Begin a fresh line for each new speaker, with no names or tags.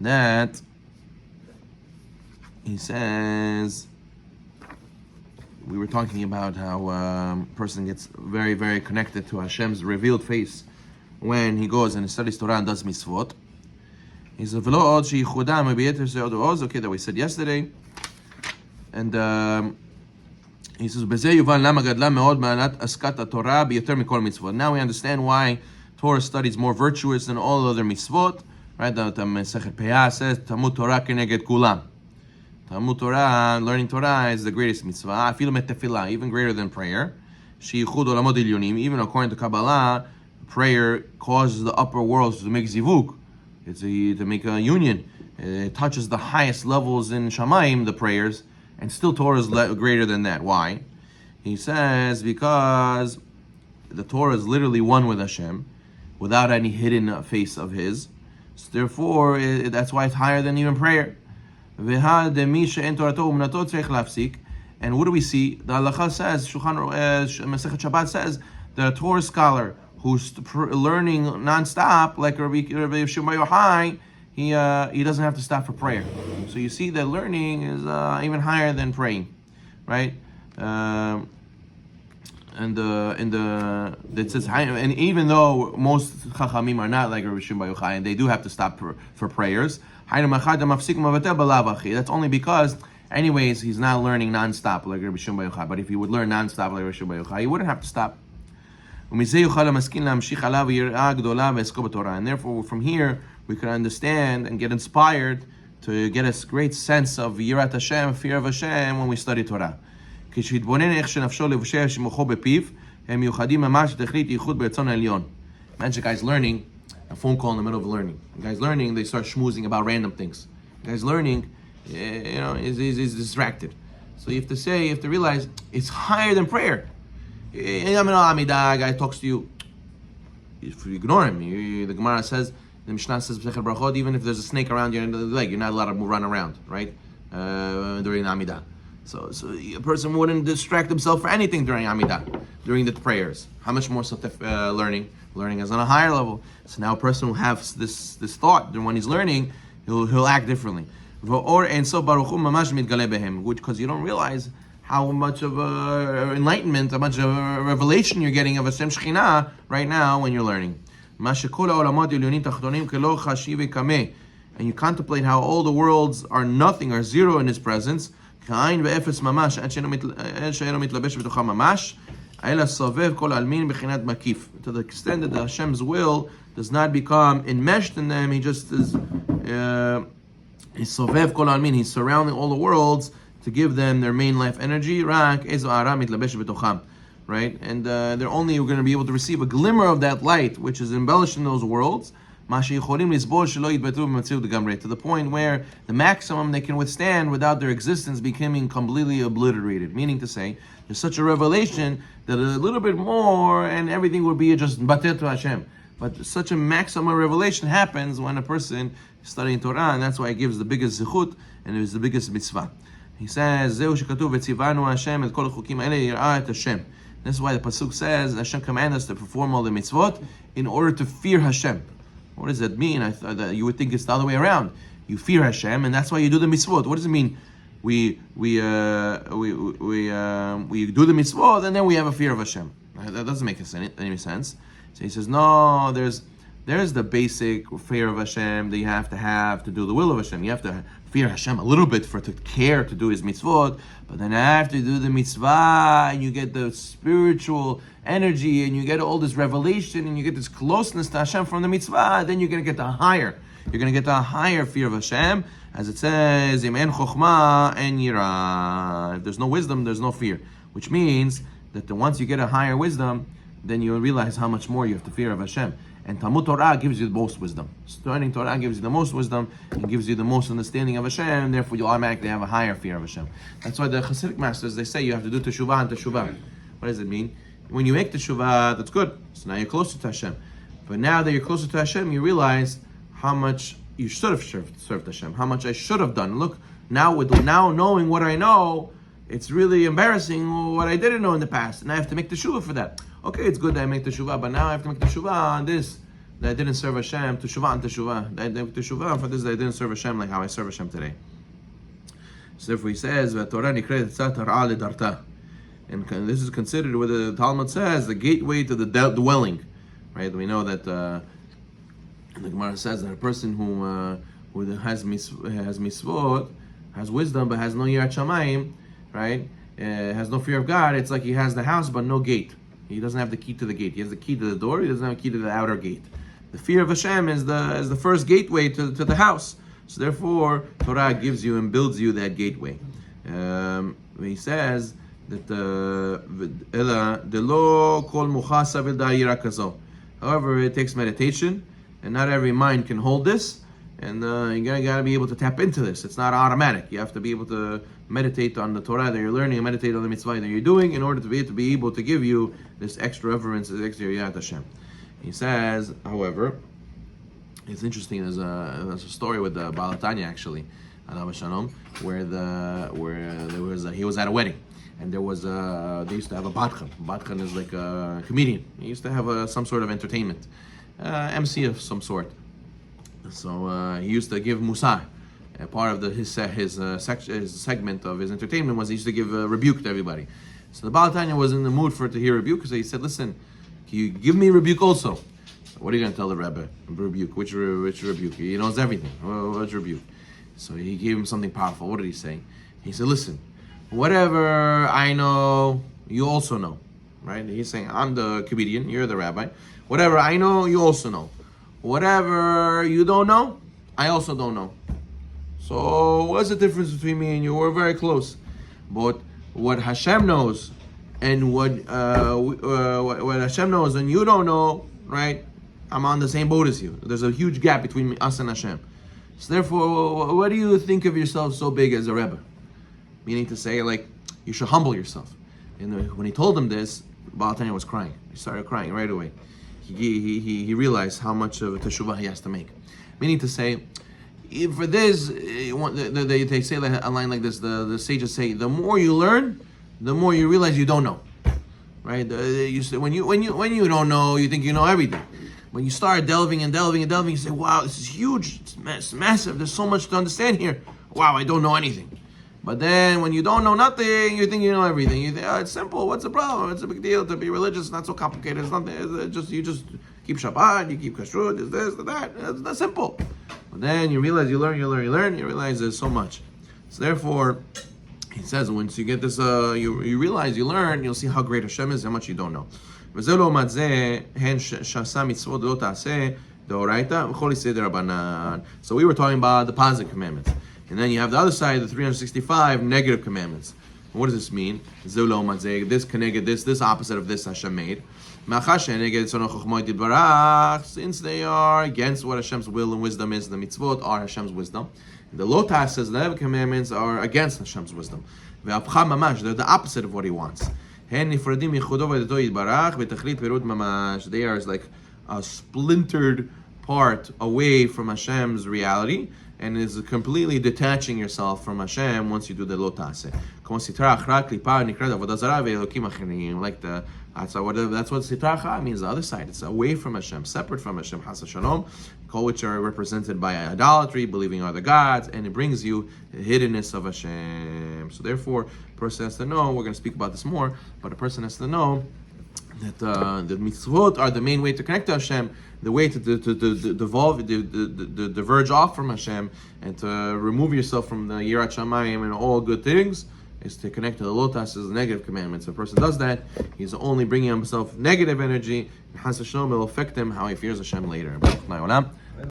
that he says, we were talking about how a person gets very, very connected to Hashem's revealed face when he goes and studies Torah and does mitzvot. He says, okay, that we said yesterday. And he says, now we understand why Torah study is more virtuous than all other mitzvot. Right? The Masechet Peah says, Talmud Torah keneged kulam. Talmud Torah, learning Torah, is the greatest mitzvah. Even greater than prayer. Even according to Kabbalah, prayer causes the upper worlds to make zivuk. It's to make a union. It touches the highest levels in Shamayim, the prayers, and still Torah is greater than that. Why? He says because the Torah is literally one with Hashem, without any hidden face of His. So therefore, that's why it's higher than even prayer. And what do we see? The Halacha says, Masechet Shabbat says, the Torah scholar who's learning non-stop, like Rabbi Shimon Yochai, he doesn't have to stop for prayer. So you see that learning is even higher than praying, right? It says, and even though most Chachamim are not like Rabbi Shimon Yochai, and they do have to stop for prayers, that's only because, anyways, he's not learning non-stop like Rabbi Shimon Yochai. But if he would learn non-stop like Rabbi Shimon Yochai, he wouldn't have to stop. And therefore, from here, we can understand and get inspired to get a great sense of Yirat Hashem, fear of Hashem, when we study Torah. Imagine guys learning, a phone call in the middle of learning. Guys learning, they start schmoozing about random things. Guys learning, is distracted. So you have to realize, it's higher than prayer. Guy talks to you, if you ignore him, the Gemara says, the Mishnah says, even if there's a snake around your leg, you're not allowed to run around, right? During Amidah. So a person wouldn't distract himself for anything during Amidah, during the prayers. How much more so learning? Learning is on a higher level. So now a person will have this thought, then when he's learning, he'll act differently. Because you don't realize how much of enlightenment, how much of a revelation you're getting of Hashem Shekhinah right now when you're learning. And you contemplate how all the worlds are nothing, are zero in His presence. To the extent that the Hashem's will does not become enmeshed in them, He just is He's surrounding all the worlds to give them their main life energy, right? And they're only going to be able to receive a glimmer of that light, which is embellished in those worlds, to the point where the maximum they can withstand without their existence becoming completely obliterated. Meaning to say, there's such a revelation that a little bit more and everything would be just batir to Hashem. But such a maximum revelation happens when a person is studying Torah, and that's why it gives the biggest zichut and it is the biggest mitzvah. He says, this is why the pasuk says Hashem commanded us to perform all the mitzvot in order to fear Hashem. What does that mean? I thought that you would think it's the other way around. You fear Hashem, and that's why you do the mitzvot. What does it mean? We do the mitzvot, and then we have a fear of Hashem. That doesn't make any sense. So he says, no, there's the basic fear of Hashem that you have to do the will of Hashem. You have to fear Hashem a little bit to care to do His mitzvot, but then after you do the mitzvah and you get the spiritual energy and you get all this revelation and you get this closeness to Hashem from the mitzvah, then you're going to get the higher fear of Hashem, as it says, Im en chokhmah en yirah. If there's no wisdom, there's no fear, which means that once you get a higher wisdom, then you realize how much more you have to fear of Hashem. And Talmud Torah gives you the most wisdom. Studying Torah gives you the most wisdom and gives you the most understanding of Hashem, and therefore you automatically have a higher fear of Hashem. That's why the Hasidic masters, they say you have to do teshuvah and teshuvah. What does it mean? When you make teshuvah, that's good. So now you're closer to Hashem. But now that you're closer to Hashem, you realize how much you should have served Hashem, how much I should have done. Look, now knowing what I know, it's really embarrassing what I didn't know in the past, and I have to make teshuvah for that. Okay, it's good that I make teshuvah, but now I have to make teshuvah on this that I didn't serve Hashem, teshuvah and teshuvah. Teshuvah for this that I didn't serve Hashem like how I serve Hashem today. So therefore he says, "Torah nikret tzat har'ah ledarta," and this is considered what the Talmud says the gateway to the dwelling. Right? We know that the Gemara says that a person who has mitzvot, has wisdom but has no yirat shamayim, right? Has no fear of God. It's like he has the house but no gate. He doesn't have the key to the gate. He has the key to the door. He doesn't have a key to the outer gate. The fear of Hashem is the first gateway to the house. So therefore, Torah gives you and builds you that gateway. He says that however, it takes meditation, and not every mind can hold this. And you gotta be able to tap into this. It's not automatic. You have to be able to meditate on the Torah that you're learning and meditate on the mitzvah that you're doing in order to be able to give you this extra reverence, this extra yirat Hashem. He says, however, it's interesting. There's a story with the Tanya actually, Alav Shalom, where he was at a wedding, and they used to have a batchan. Batchan is like a comedian. He used to have some sort of entertainment, MC of some sort. So he used to give Musa. Part of his segment of his entertainment was he used to give a rebuke to everybody. So the Baal Tanya was in the mood to hear rebuke, so he said, "Listen, can you give me rebuke also?" So what are you going to tell the Rebbe? Rebuke? Which rebuke? He knows everything. Which rebuke? So he gave him something powerful. What did he say? He said, "Listen, whatever I know, you also know." Right? He's saying, "I'm the comedian, you're the rabbi. Whatever I know, you also know. Whatever you don't know, I also don't know. So what's the difference between me and you? We're very close. But what Hashem knows and what Hashem knows and you don't know, right? I'm on the same boat as you. There's a huge gap between us and Hashem. So therefore, what do you think of yourself so big as a Rebbe?" Meaning to say, like, you should humble yourself. And when he told him this, Baal Tanya was crying. He started crying right away. He realized how much of a teshuvah he has to make. Meaning to say, for this, they say a line like this. The sages say, the more you learn, the more you realize you don't know. Right? You say, when you don't know, you think you know everything. When you start delving and delving and delving, you say, "Wow, this is huge. It's massive. There's so much to understand here. Wow, I don't know anything." But then when you don't know nothing, you think you know everything. You think, "Oh, it's simple. What's the problem? It's a big deal to be religious. It's not so complicated. It's nothing. You just keep Shabbat, you keep Kashrut, this, that. That's simple." But then you realize you learn. You realize there's so much. So therefore, he says, once you get this, you realize you learn, you'll see how great Hashem is, how much you don't know. So we were talking about the positive commandments. And then you have the other side, the 365 negative commandments. What does this mean? This connected, this opposite of this Hashem made. Since they are against what Hashem's will and wisdom is, the mitzvot are Hashem's wisdom. The lotas says the negative commandments are against Hashem's wisdom. They're the opposite of what He wants. They are like a splintered part away from Hashem's reality, and is completely detaching yourself from Hashem once you do the lo taseh. That's what sitra means. The other side, it's away from Hashem, separate from Hashem. Chas v'shalom, which are represented by idolatry, believing other gods, and it brings you the hiddenness of Hashem. So therefore, a person has to know. We're going to speak about this more, but a person has to know that the mitzvot are the main way to connect to Hashem, the way to diverge off from Hashem, and to remove yourself from the yirat shamayim and all good things, is to connect to the lotus, is the negative commandments. If a person does that, he's only bringing himself negative energy, and Chas v'shalom, it will affect him how he fears Hashem later.